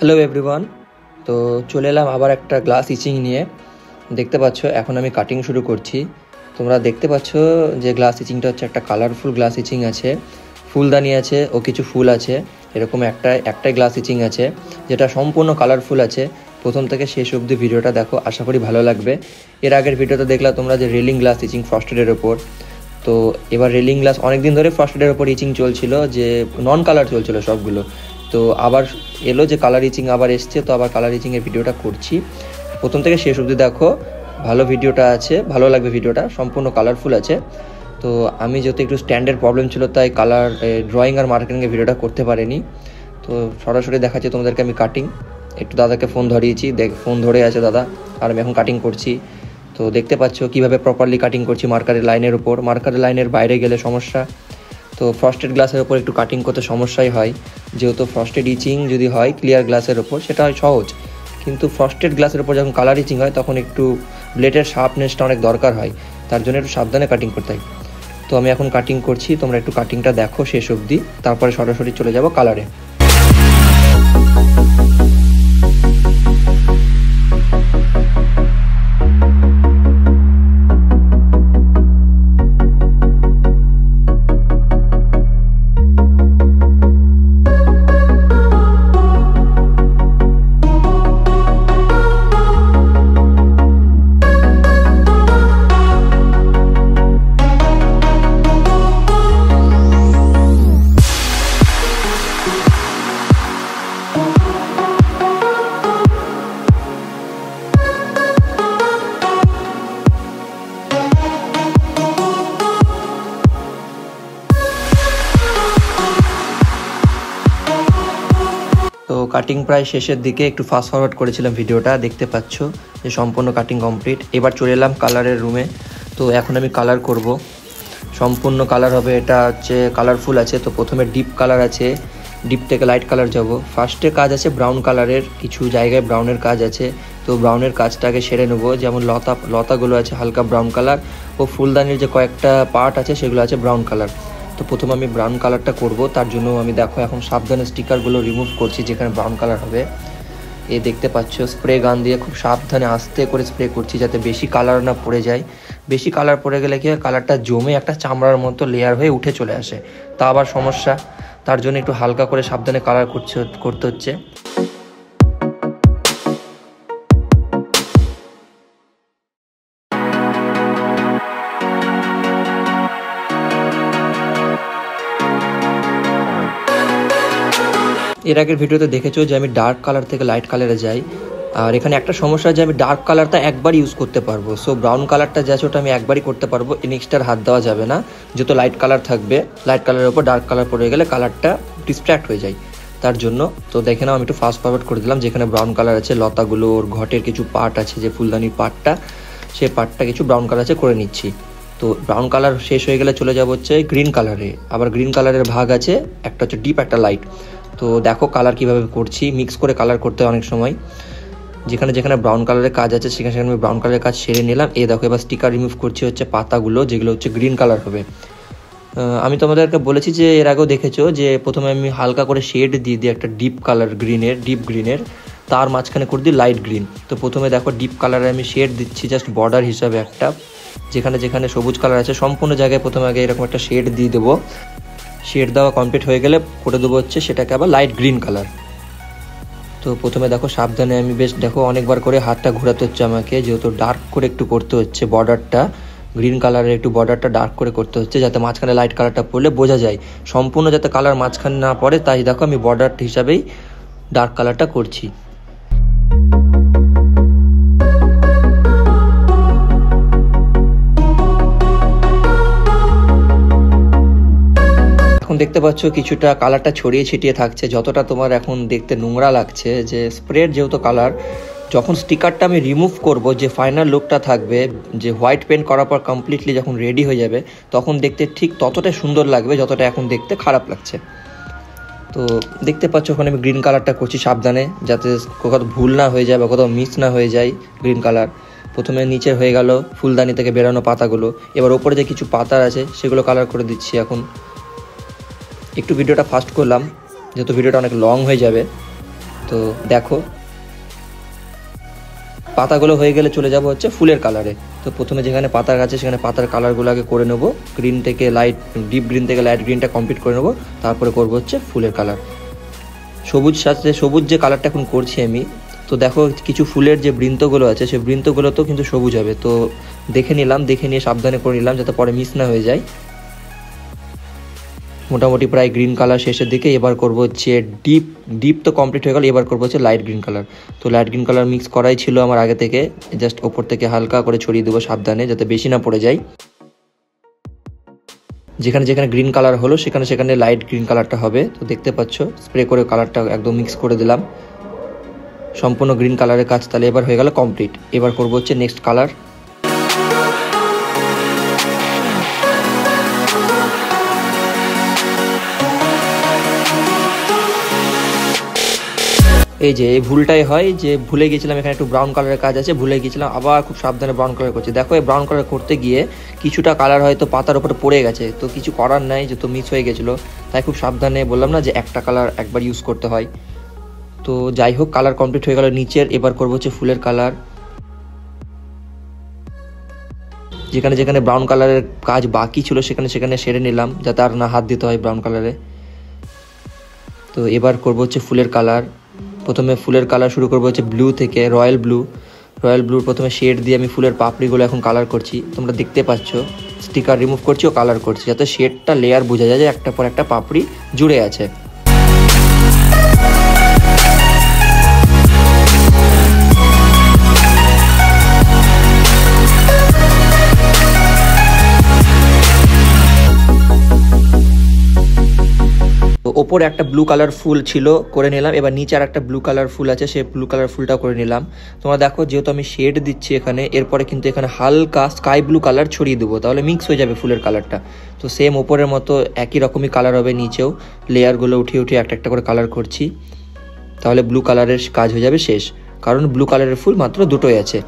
Hello everyone. তো চলে এলাম আবার একটা গ্লাস ইচিং নিয়ে। দেখতে পাচ্ছ এখন আমি কাটিং শুরু করছি। তোমরা দেখতে পাচ্ছ যে গ্লাস ইচিংটা হচ্ছে একটা কালারফুল গ্লাস ইচিং আছে, ফুলদানি আছে ও কিছু ফুল আছে। এরকম একটাই গ্লাস ইচিং আছে যেটা সম্পূর্ণ কালারফুল আছে। প্রথম থেকে শেষ অবধি ভিডিওটা দেখো, আশা করি ভালো লাগবে। এর আগের ভিডিওতে দেখলা তোমরা যে রেলিং গ্লাস ইচিং ফ্রস্টেডের ওপর। তো এবার রেলিং গ্লাস অনেক দিন ধরে ফ্রস্টেডের ওপর ইচিং চলছিল, যে নন কালার চলছিল সবগুলো। তো আবার এলো যে কালার ইচিং আবার এসছে, তো আবার কালার ইচিংয়ের ভিডিওটা করছি। প্রথম থেকে শেষ অবধি দেখো, ভালো ভিডিওটা আছে, ভালো লাগবে ভিডিওটা, সম্পূর্ণ কালারফুল আছে। তো আমি যেহেতু একটু স্ট্যান্ডের প্রবলেম ছিল তাই কালার ড্রয়িং আর মার্কেটিংয়ের ভিডিওটা করতে পারিনি। তো সরাসরি দেখাচ্ছি তোমাদেরকে আমি কাটিং। একটু দাদাকে ফোন ধরিয়েছি, ফোন ধরে আছে দাদা, আর আমি এখন কাটিং করছি। তো দেখতে পাচ্ছ কীভাবে প্রপারলি কাটিং করছি মার্কারের লাইনের উপর। মার্কারের লাইনের বাইরে গেলে সমস্যা। তো ফ্রস্টেড গ্লাসের ওপর একটু কাটিং করতে সমস্যাই হয়, যেহেতু ফ্রস্টেড ইচিং যদি হয় ক্লিয়ার গ্লাসের ওপর সেটা হয় সহজ, কিন্তু ফ্রস্টেড গ্লাসের ওপর যখন কালার ইচিং হয় তখন একটু ব্লেডের শার্পনেসটা অনেক দরকার হয়, তার জন্য একটু সাবধানে কাটিং করতে হয়। তো আমি এখন কাটিং করছি, তোমরা একটু কাটিংটা দেখো শেষ অবধি, তারপরে সরাসরি চলে যাব কালারে। তো কাটিং প্রায় শেষের দিকে, একটু ফাস্ট ফরওয়ার্ড করেছিলাম ভিডিওটা, দেখতে পাচ্ছ যে সম্পূর্ণ কাটিং কমপ্লিট। এবার চলে এলাম কালারের রুমে। তো এখন আমি কালার করব, সম্পূর্ণ কালার হবে। এটা হচ্ছে কালারফুল আছে, তো প্রথমে ডিপ কালার আছে, ডিপ থেকে লাইট কালার যাব। ফার্স্টে কাজ আছে ব্রাউন কালারের, কিছু জায়গায় ব্রাউনের কাজ আছে, তো ব্রাউনের কাজটাকে সেরে নেবো। যেমন লতাগুলো আছে হালকা ব্রাউন কালার, ও ফুলদানির যে কয়েকটা পার্ট আছে সেগুলো আছে ব্রাউন কালার। তো প্রথমে আমি ব্রাউন কালারটা করব, তার জন্য আমি দেখো এখন সাবধানে স্টিকারগুলো রিমুভ করছি যেখানে ব্রাউন কালার হবে। এই দেখতে পাচ্ছ স্প্রে গান দিয়ে খুব সাবধানে আস্তে করে স্প্রে করছি, যাতে বেশি কালার না পড়ে যায়। বেশি কালার পড়ে গেলে কি হয়, কালারটা জমে একটা চামড়ার মতো লেয়ার হয়ে উঠে চলে আসে, তা আবার সমস্যা। তার জন্য একটু হালকা করে সাবধানে কালার করতে হচ্ছে। এর আগের ভিডিওতে দেখেছো যে আমি ডার্ক কালার থেকে লাইট কালারে যাই, আর এখানে একটা সমস্যা যে আমি ডার্ক কালারটা একবার ইউজ করতে পারবো। সো ব্রাউন কালারটা যা আছে ওটা আমি একবারই করতে পারবো, নেক্সটটার হাত দেওয়া যাবে না, যেহেতু লাইট কালার থাকবে। লাইট কালারের উপর ডার্ক কালার পড়ে গেলে কালারটা ডিস্ট্র্যাক্ট হয়ে যায়, তার জন্য। তো দেখে নাও আমি একটু ফাস্ট ফরওয়ার্ড করে দিলাম, যেখানে ব্রাউন কালার আছে লতাগুলোর ঘটের কিছু পার্ট আছে, যে ফুলদানির পার্টটা, সেই পার্টটা কিছু ব্রাউন কালার আছে করে নিচ্ছি। তো ব্রাউন কালার শেষ হয়ে গেলে চলে যাবো হচ্ছে গ্রিন কালারে। আবার গ্রিন কালারের ভাগ আছে, একটা হচ্ছে ডিপ একটা লাইট। তো দেখো কালার কিভাবে করছি, মিক্স করে কালার করতে হয় অনেক সময়। যেখানে যেখানে ব্রাউন কালারের কাজ আছে সেখানে সেখানে আমি ব্রাউন কালারের কাজ সেরে নিলাম। এই দেখো এবার স্টিকার রিমুভ করছি হচ্ছে পাতাগুলো, যেগুলো হচ্ছে গ্রিন কালার হবে। আমি তোমাদেরকে বলেছি যে এর আগেও দেখেছো যে প্রথমে আমি হালকা করে শেড দিয়ে দিই একটা ডিপ কালার গ্রিনের, ডিপ গ্রিনের, তার মাঝখানে করে দিই লাইট গ্রিন। তো প্রথমে দেখো ডিপ কালারে আমি শেড দিচ্ছি জাস্ট বর্ডার হিসাবে একটা, যেখানে যেখানে সবুজ কালার আছে সম্পূর্ণ জায়গায় প্রথমে আগে এরকম একটা শেড দিয়ে দেবো। শেড দেওয়া কমপ্লিট হয়ে গেলে করে দেবো হচ্ছে সেটাকে আবার লাইট গ্রিন কালার। তো প্রথমে দেখো সাবধানে আমি বেশ দেখো অনেকবার করে হাতটা ঘোরাতে হচ্ছে আমাকে, যেহেতু ডার্ক করে একটু করতে হচ্ছে বর্ডারটা, গ্রিন কালারের একটু বর্ডারটা ডার্ক করে করতে হচ্ছে, যাতে মাঝখানে লাইট কালারটা পড়লে বোঝা যায় সম্পূর্ণ যাতে কালার মাঝখানে না পড়ে। তাই দেখো আমি বর্ডার হিসাবেই ডার্ক কালারটা করছি। এখন দেখতে পাচ্ছ কিছুটা কালারটা ছড়িয়ে ছিটিয়ে থাকছে, যতটা তোমার এখন দেখতে নোংরা লাগছে, যে স্প্রের যেহেতু কালার, যখন স্টিকারটা আমি রিমুভ করব, যে ফাইনাল লুকটা থাকবে, যে হোয়াইট পেন্ট করার পর কমপ্লিটলি যখন রেডি হয়ে যাবে, তখন দেখতে ঠিক ততটাই সুন্দর লাগবে যতটা এখন দেখতে খারাপ লাগছে। তো দেখতে পাচ্ছ ওখানে আমি গ্রিন কালারটা করছি সাবধানে, যাতে কোথাও ভুল না হয়ে যায় বা কোথাও মিস না হয়ে যায় গ্রিন কালার। প্রথমে নিচে হয়ে গেল ফুলদানি থেকে বেরানো পাতাগুলো, এবার ওপরে যে কিছু পাতা আছে সেগুলো কালার করে দিচ্ছি। এখন একটু ভিডিওটা ফাস্ট করলাম যেহেতু ভিডিওটা অনেক লং হয়ে যাবে। তো তো দেখো পাতাগুলো হয়ে গেলে চলে যাব হচ্ছে ফুলের কালারে। তো প্রথমে যেখানে পাতা আছে সেখানে পাতার কালারগুলো আগে করে নেবো, গ্রিন থেকে লাইট ডিপ গ্রিন থেকে লাইট গ্রিনটা কমপ্লিট করে নেবো, তারপরে করবো হচ্ছে ফুলের কালার। সবুজ সাথে সবুজ যে কালারটা এখন করছি আমি, তো দেখো কিছু ফুলের যে বৃন্তগুলো আছে সেই বৃন্তগুলো তো কিন্তু সবুজ হবে, তো দেখে নিয়ে সাবধানে করে নিলাম যাতে পরে মিস না হয়ে যায়। মোটামুটি প্রায় গ্রিন কালার শেষের দিকে। এবার করবো হচ্ছে ডিপ তো কমপ্লিট হয়ে গেল, এবার করবো হচ্ছে লাইট গ্রিন কালার। তো লাইট গ্রিন কালার মিক্স করাই ছিল আমার আগে থেকে, জাস্ট ওপর থেকে হালকা করে ছড়িয়ে দেবো সাবধানে যাতে বেশি না পড়ে যায়। যেখানে যেখানে গ্রিন কালার হলো সেখানে সেখানে লাইট গ্রিন কালারটা হবে। তো দেখতে পাচ্ছ স্প্রে করে কালারটা একদম মিক্স করে দিলাম, সম্পূর্ণ গ্রিন কালারের কাজ তাহলে এবার হয়ে গেল কমপ্লিট। এবার করবো হচ্ছে নেক্সট কালার। এই যে এই ভুলটাই হয় যে ভুলে গেছিলাম এখানে একটু ব্রাউন কালারের কাজ আছে, ভুলে গেছিলাম, আবার খুব সাবধানে ব্রাউন কালার করছি। দেখো এই ব্রাউন কালার করতে গিয়ে কিছুটা কালার হয়তো পাতার উপরে পড়ে গেছে, তো কিছু করার নাই, যেহেতু মিস হয়ে গেছিলো তাই খুব সাবধানে বললাম না যে একটা কালার একবার ইউজ করতে হয়। তো যাই হোক কালার কমপ্লিট হয়ে গেল নিচের। এবার করবো হচ্ছে ফুলের কালার। যেখানে যেখানে ব্রাউন কালারের কাজ বাকি ছিল সেখানে সেখানে সেরে নিলাম যাতে আর না হাত দিতে হয় ব্রাউন কালারে। তো এবার করবো হচ্ছে ফুলের কালার। প্রথমে ফুলের কালার শুরু করবো হচ্ছে ব্লু থেকে, রয়্যাল ব্লুর প্রথমে শেড দিয়ে আমি ফুলের পাপড়িগুলো এখন কালার করছি। তোমরা দেখতে পাচ্ছ স্টিকার রিমুভ করছি ও কালার করছি যাতে শেডটা লেয়ার বোঝা যায় যে একটা পর একটা পাপড়ি জুড়ে আছে। ওপরে একটা ব্লু কালার ফুল ছিল করে নিলাম, এবার নিচে আর একটা ব্লু কালার ফুল আছে সেই ব্লু কালার ফুলটাও করে নিলাম। তোমরা দেখো যেহেতু আমি শেড দিচ্ছি এখানে, এরপরে কিন্তু এখানে হালকা স্কাই ব্লু কালার ছড়িয়ে দেবো, তাহলে মিক্স হয়ে যাবে ফুলের কালারটা। তো সেম ওপরের মতো একই রকমই কালার হবে, নিচেও লেয়ারগুলো উঠিয়ে উঠিয়ে একটা একটা করে কালার করছি, তাহলে ব্লু কালারের কাজ হয়ে যাবে শেষ, কারণ ব্লু কালারের ফুল মাত্র দুটোই আছে।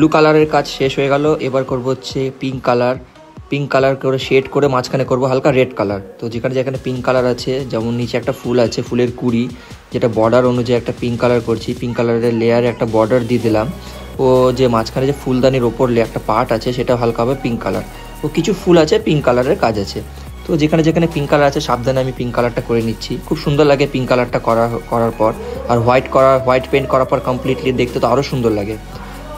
ব্লু কালারের কাজ শেষ হয়ে গেল। এবার করব হচ্ছে পিঙ্ক কালার করে শেড করে মাঝখানে করব হালকা রেড কালার। তো যেখানে যেখানে পিঙ্ক কালার আছে, যেমন নিচে একটা ফুল আছে ফুলের কুড়ি, যেটা বর্ডার অনুযায়ী একটা পিঙ্ক কালার করছি, পিঙ্ক কালারের লেয়ারে একটা বর্ডার দিয়ে দিলাম। ও যে মাঝখানে যে ফুলদানির ওপর একটা পার্ট আছে সেটা হালকা হবে পিঙ্ক কালার। ও কিছু ফুল আছে পিঙ্ক কালারের কাজ আছে। তো যেখানে যেখানে পিঙ্ক কালার আছে সাবধানে আমি পিঙ্ক কালারটা করে নিচ্ছি, খুব সুন্দর লাগে পিঙ্ক কালারটা করার পর। আর হোয়াইট পেন্ট করার পর কমপ্লিটলি দেখতে তো আরও সুন্দর লাগে।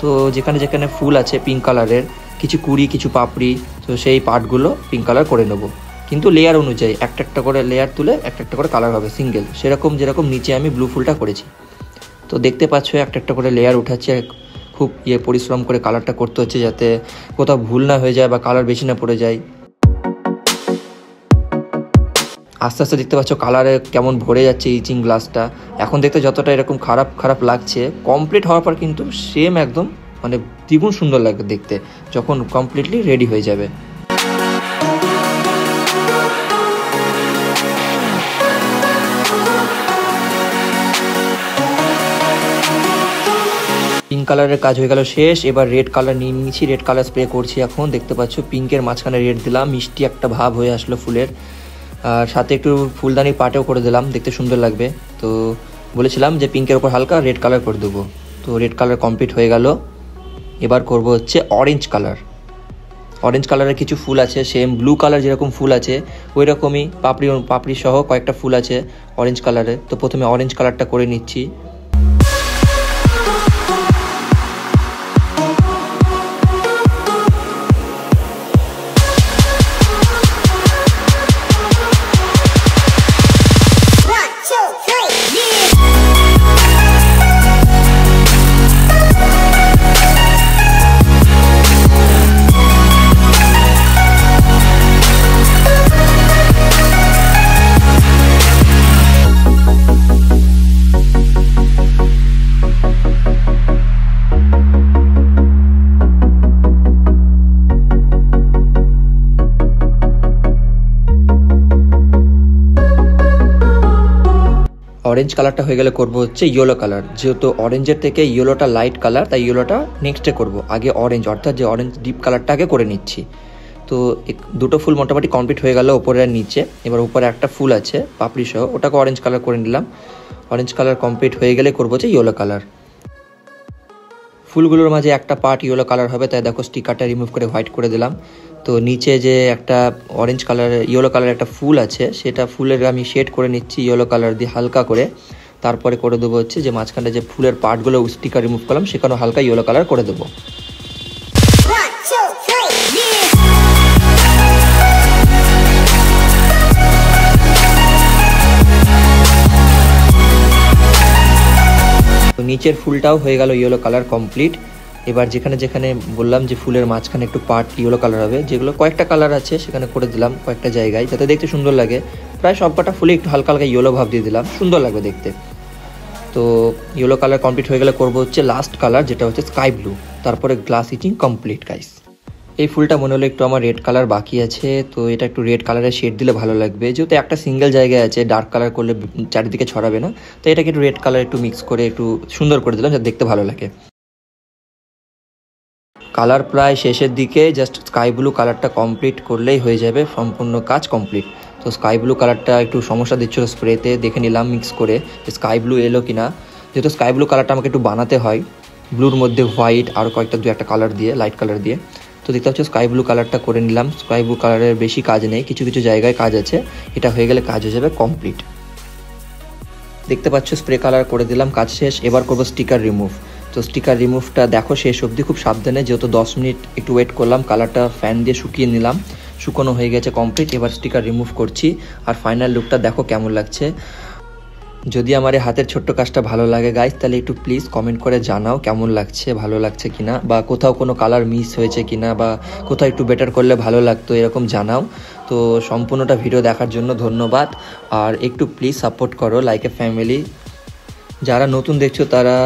তো যেখানে যেখানে ফুল আছে পিঙ্ক কালারের, কিছু কুড়ি কিছু পাপড়ি, তো সেই পার্টগুলো পিঙ্ক কালার করে নেবো, কিন্তু লেয়ার অনুযায়ী একটা একটা করে লেয়ার তুলে একটা একটা করে কালার হবে সিঙ্গেল, সেরকম যেরকম নিচে আমি ব্লু ফুলটা করেছি। তো দেখতে পাচ্ছ একটা একটা করে লেয়ার উঠাচ্ছে, খুব পরিশ্রম করে কালারটা করতে হচ্ছে যাতে কোথাও ভুল না হয়ে যায় বা কালার বেশি না পড়ে যায়। আস্তে আস্তে দেখতে পাচ্ছ কালারে কেমন ভরে যাচ্ছে ইচিং গ্লাসটা। এখন দেখতে যতটা এরকম খারাপ লাগছে, কমপ্লিট হওয়ার পর কিন্তু সেম একদম মানে দ্বিগুণ সুন্দর লাগবে দেখতে যখন কমপ্লিটলি রেডি হয়ে যাবে। পিঙ্ক কালারের কাজ হয়ে গেল শেষ। এবার রেড কালার নিয়ে নিয়েছি, রেড কালার স্প্রে করছি এখন। দেখতে পাচ্ছ পিঙ্কের মাঝখানে রেড দিলাম, মিষ্টি একটা ভাব হয়ে আসলো ফুলের, আর সাথে একটু ফুলদানির পাটেও করে দিলাম, দেখতে সুন্দর লাগবে। তো বলেছিলাম যে পিঙ্কের ওপর হালকা রেড কালার করে দেবো। তো রেড কালার কমপ্লিট হয়ে গেল। এবার করব হচ্ছে অরেঞ্জ কালারের কিছু ফুল আছে, সেম ব্লু কালার যেরকম ফুল আছে ওই রকমই পাপড়ি সহ কয়েকটা ফুল আছে অরেঞ্জ কালারের। তো প্রথমে অরেঞ্জ কালারটা করে নিচ্ছি। অরেঞ্জ কালারটা হয়ে গেলে করব হচ্ছে ইয়েলো কালার। যেহেতু অরেঞ্জের থেকে ইয়েলোটা লাইট কালার, তাই ইয়েলোটা নেক্সটে করব। আগে অরেঞ্জ, অর্থাৎ যে অরেঞ্জ ডিপ কালারটা আগে করে নিচ্ছি। তো দুটো ফুল মোটামুটি কমপ্লিট হয়ে গেল উপরে আর নিচে। এবার উপরে একটা ফুল আছে পাপড়ি সহ, ওটাকে অরেঞ্জ কালার করে নিলাম। অরেঞ্জ কালার কমপ্লিট হয়ে গেলে করবো হচ্ছে ইয়েলো কালার। ফুলগুলোর মাঝে একটা পার্ট ইয়েলো কালার হবে, তাই দেখো স্টিকারটা রিমুভ করে হোয়াইট করে দিলাম। তো নিচে যে একটা অরেঞ্জ কালার ইয়েলো কালার একটা ফুল আছে, সেটা ফুলের আমি শেড করে নিচ্ছি ইয়েলো কালার দিয়ে হালকা করে। তারপরে করে দেবো হচ্ছে যে মাঝখানটা যে ফুলের পার্টগুলো স্টিকার রিমুভ করলাম, সেখানেও হালকা ইয়েলো কালার করে দেবো। তো নিচের ফুলটাও হয়ে গেল ইয়েলো কালার কমপ্লিট। এবার যেখানে যেখানে বললাম যে ফুলের মাঝখানে একটু পার্ট ইয়েলো কালার হবে, যেগুলো কয়েকটা কালার আছে সেখানে করে দিলাম কয়েকটা জায়গায়, যাতে দেখতে সুন্দর লাগে। প্রায় সবকটা ফুলে একটু হালকা হালকা ইয়েলো ভাব দিয়ে দিলাম, সুন্দর লাগবে দেখতে। তো ইয়েলো কালার কমপ্লিট হয়ে গেলে করবো হচ্ছে লাস্ট কালার, যেটা হচ্ছে স্কাই ব্লু। তারপরে গ্লাস ইচিং কমপ্লিট গাইস। এই ফুলটা মনে হলো একটু আমার রেড কালার বাকি আছে, তো এটা একটু রেড কালারের শেড দিলে ভালো লাগবে। যেহেতু একটা সিঙ্গেল জায়গায় আছে, ডার্ক কালার করলে চারিদিকে ছড়াবে না, তো এটাকে একটু রেড কালার একটু মিক্স করে একটু সুন্দর করে দিলাম, যাতে দেখতে ভালো লাগে। কালার প্রায় শেষের দিকে, জাস্ট স্কাই ব্লু কালারটা কমপ্লিট করলেই হয়ে যাবে, সম্পূর্ণ কাজ কমপ্লিট। তো স্কাই ব্লু কালারটা একটু সমস্যা দিচ্ছিল স্প্রেতে, দেখে নিলাম মিক্স করে যে স্কাই ব্লু এলো কিনা। যেহেতু স্কাই ব্লু কালারটা আমাকে একটু বানাতে হয় ব্লুর মধ্যে হোয়াইট আর কয়েকটা দু একটা কালার দিয়ে, লাইট কালার দিয়ে। তো দেখতে হচ্ছে স্কাই ব্লু কালারটা করে নিলাম। স্কাই ব্লু কালারের বেশি কাজ নেই, কিছু কিছু জায়গায় কাজ আছে। এটা হয়ে গেলে কাজ হয়ে যাবে কমপ্লিট। দেখতে পাচ্ছ স্প্রে কালার করে দিলাম, কাজ শেষ। এবার করবো স্টিকার রিমুভ। তো স্টিকার রিমুভটা দেখো শেষ অবধি খুব সাবধানে, যেহেতু 10 মিনিট একটু ওয়েট করলাম, কালারটা ফ্যান দিয়ে শুকিয়ে নিলাম, শুকনো হয়ে গেছে কমপ্লিট। এবার স্টিকার রিমুভ করছি, আর ফাইনাল লুকটা দেখো কেমন লাগছে। যদি আমার এই হাতের ছোট্ট কাজটা ভালো লাগে গাইস, তাহলে একটু প্লিজ কমেন্ট করে জানাও কেমন লাগছে, ভালো লাগছে কিনা, বা কোথাও কোনো কালার মিস হয়েছে কিনা, বা কোথাও একটু বেটার করলে ভালো লাগতো, এরকম জানাও। তো সম্পূর্ণটা ভিডিও দেখার জন্য ধন্যবাদ। আর একটু প্লিজ সাপোর্ট করো লাইক এ ফ্যামিলি। যারা নতুন দেখছো তারা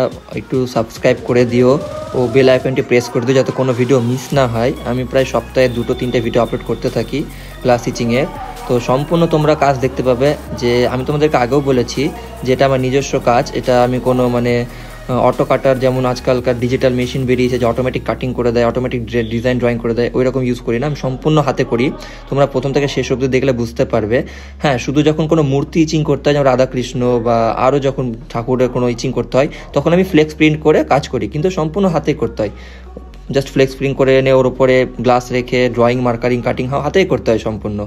একটু সাবস্ক্রাইব করে দিও ও বেল আইকনটি প্রেস করে দিও, যাতে কোনো ভিডিও মিস না হয়। আমি প্রায় সপ্তাহে 2-3টে ভিডিও আপলোড করতে থাকি গ্লাস স্টিচিংয়ের। তো সম্পূর্ণ তোমরা কাজ দেখতে পাবে। যে আমি তোমাদেরকে আগেও বলেছি যে এটা আমার নিজস্ব কাজ, এটা আমি কোনো মানে অটো কাটার, যেমন আজকালকার ডিজিটাল মেশিন বেরিয়েছে যে অটোমেটিক কাটিং করে দেয়, অটোমেটিক ডিজাইন ড্রয়িং করে দেয়, ওই রকম ইউজ করি না, আমি সম্পূর্ণ হাতে করি। তোমরা প্রথম থেকে শেষ অবধি দেখলে বুঝতে পারবে। হ্যাঁ, শুধু যখন কোনো মূর্তি ইচিং করতে হয়, যেমন রাধাকৃষ্ণ বা আরও যখন ঠাকুরের কোনো ইচিং করতে হয়, তখন আমি ফ্লেক্স প্রিন্ট করে কাজ করি, কিন্তু সম্পূর্ণ হাতেই করতে হয়। জাস্ট ফ্লেক্স প্রিন্ট করে এনে ওর উপরে গ্লাস রেখে ড্রয়িং, মার্কারিং, কাটিং হাতেই করতে হয় সম্পূর্ণ।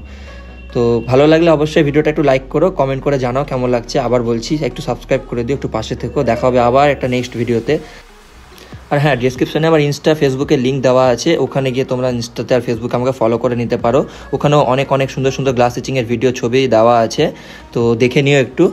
তো ভালো লাগলে অবশ্যই ভিডিওটা একটু লাইক করো, কমেন্ট করে জানাও কেমন লাগছে। আবার বলছি একটু সাবস্ক্রাইব করে দিও, একটু পাশে থেকো। দেখা হবে আবার একটা নেক্সট ভিডিওতে। আর হ্যাঁ, ডিসক্রিপশনে আমার ইনস্টা ফেসবুকের লিঙ্ক দেওয়া আছে, ওখানে গিয়ে তোমরা ইনস্টাতে আর ফেসবুকে আমাকে ফলো করে নিতে পারো। ওখানেও অনেক অনেক সুন্দর সুন্দর গ্লাস স্টিচিংয়ের ভিডিও ছবি দেওয়া আছে, তো দেখে নিও একটু।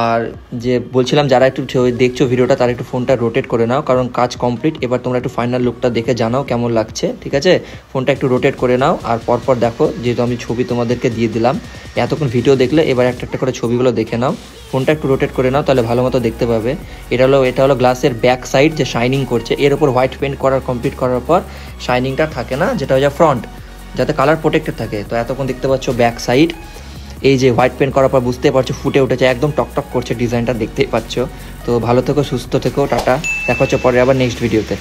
আর যে বলছিলাম, যারা একটু দেখছো ভিডিওটা, তারা একটু ফোনটা রোটেট করে নাও, কারণ কাজ কমপ্লিট। এবার তোমরা একটু ফাইনাল লুকটা দেখে জানাও কেমন লাগছে, ঠিক আছে? ফোনটা একটু রোটেট করে নাও, আর পরপর দেখো, যেহেতু আমি ছবি তোমাদেরকে দিয়ে দিলাম। এতক্ষণ ভিডিও দেখলে এবার একটা একটা করে ছবিগুলো দেখে নাও। ফোনটা একটু রোটেট করে নাও, তাহলে ভালো মতো দেখতে পাবে। এটা হলো গ্লাসের ব্যাক সাইড যে শাইনিং করছে, এর উপর হোয়াইট পেন্ট কমপ্লিট করার পর শাইনিংটা থাকে না, যেটা হচ্ছে ফ্রন্ট, যাতে কালার প্রোটেক্টেড থাকে। তো এতক্ষণ দেখতে পাচ্ছ ব্যাক সাইড, এই যে হোয়াইট পেন্ট করার পর বুঝতে পারছো ফুটে উঠেছে, একদম টকটক করছে ডিজাইনটা, দেখতেই পাচ্ছ। তো ভালো থেকো, সুস্থ থেকো, টাটা। দেখা হচ্ছে পরে আবার নেক্সট ভিডিওতে।